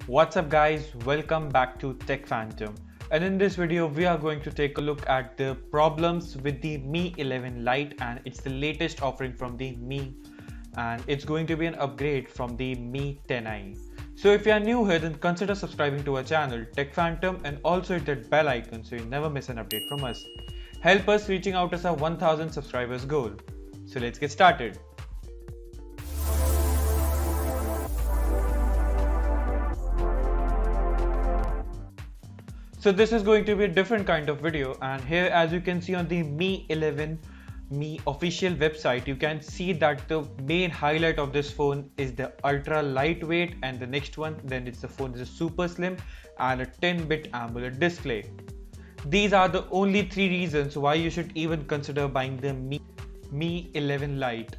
What's up guys, welcome back to Tech Phantom, and in this video we are going to take a look at the problems with the Mi 11 Lite, and it's the latest offering from the Mi, and it's going to be an upgrade from the Mi 10i. So if you are new here, then consider subscribing to our channel Tech Phantom and also hit that bell icon so you never miss an update from us. Help us reaching out as our 1000 subscribers goal. So let's get started. So this is going to be a different kind of video, and here as you can see on the Mi 11 Mi official website, you can see that the main highlight of this phone is the ultra lightweight, and the next one then it's the phone is a super slim and a 10-bit AMOLED display. These are the only 3 reasons why you should even consider buying the Mi 11 Lite.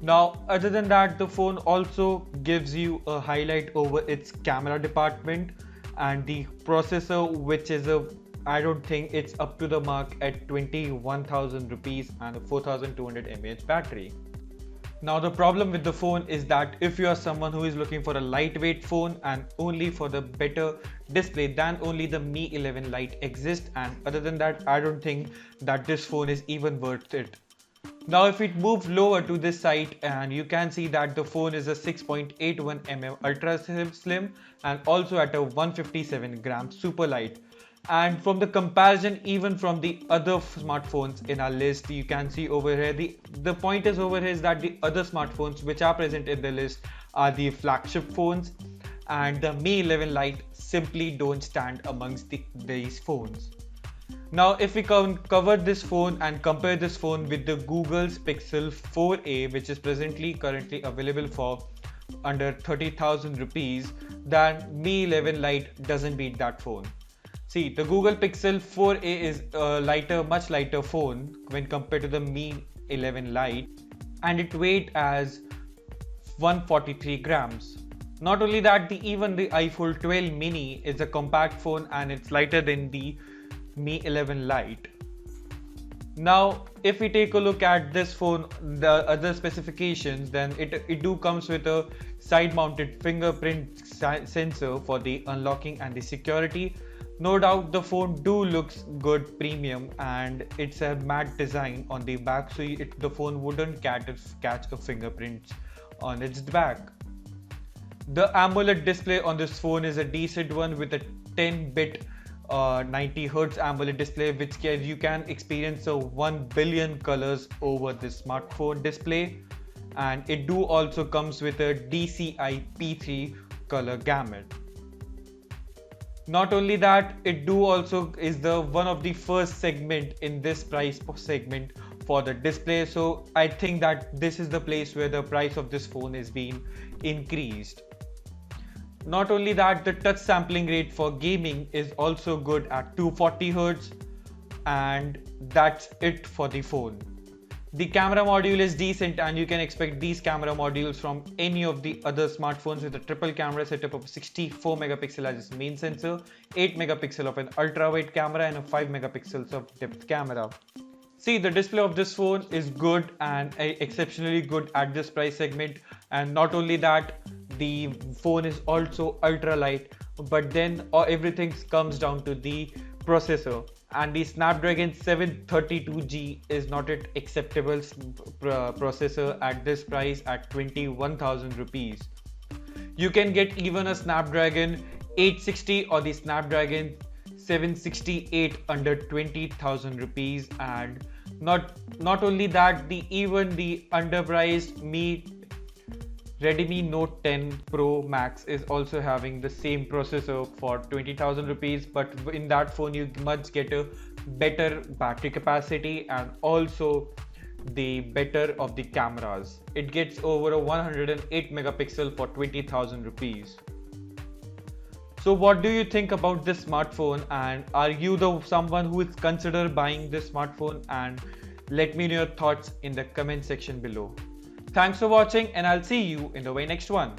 Now other than that, the phone also gives you a highlight over its camera department and the processor, which is I don't think it's up to the mark at 21,000 rupees and a 4200 mAh battery. Now the problem with the phone is that if you are someone who is looking for a lightweight phone and only for the better display, then only the Mi 11 Lite exists, and other than that I don't think that this phone is even worth it. Now if we move lower to this site, and you can see that the phone is a 6.81mm ultra slim and also at a 157 gram super light. And from the comparison even from the other smartphones in our list, you can see over here the point is over here is that the other smartphones which are present in the list are the flagship phones, and the Mi 11 Lite simply don't stand amongst these phones. Now if we cover this phone and compare this phone with the Google's Pixel 4a, which is currently available for under 30,000 rupees, then Mi 11 Lite doesn't beat that phone. See, the Google Pixel 4a is a much lighter phone when compared to the Mi 11 Lite, and it weighs as 143 grams. Not only that, even the iPhone 12 mini is a compact phone and it's lighter than the Mi 11 Lite. Now if we take a look at this phone, the other specifications, then it comes with a side mounted fingerprint sensor for the unlocking and the security. No doubt the phone looks good premium, and it's a matte design on the back, so the phone wouldn't catch a fingerprint on its back. The AMOLED display on this phone is a decent one with a 10-bit 90Hz AMOLED display, which you can experience 1 billion colors over the smartphone display, and it also comes with a DCI P3 color gamut. Not only that, it also is one of the first segment in this price segment for the display, so I think that this is the place where the price of this phone is being increased. Not only that, the touch sampling rate for gaming is also good at 240 Hz, and that's it for the phone. The camera module is decent, and you can expect these camera modules from any of the other smartphones with a triple camera setup of 64 megapixel as its main sensor, 8 megapixel of an ultra wide camera, and a 5 megapixels of depth camera. See, the display of this phone is good and exceptionally good at this price segment, and not only that, the phone is also ultra light, but then everything comes down to the processor, and the Snapdragon 732G is not an acceptable processor at this price at 21,000 rupees. You can get even a Snapdragon 860 or the Snapdragon 768 under 20,000 rupees, and not only that, even the underpriced Redmi Note 10 Pro Max is also having the same processor for 20,000 rupees, but in that phone you must get a better battery capacity and also the better of the cameras. It gets over a 108 megapixel for 20,000 rupees. So what do you think about this smartphone, and are you someone who is consider buying this smartphone? And let me know your thoughts in the comment section below. Thanks for watching, and I'll see you in the very next one.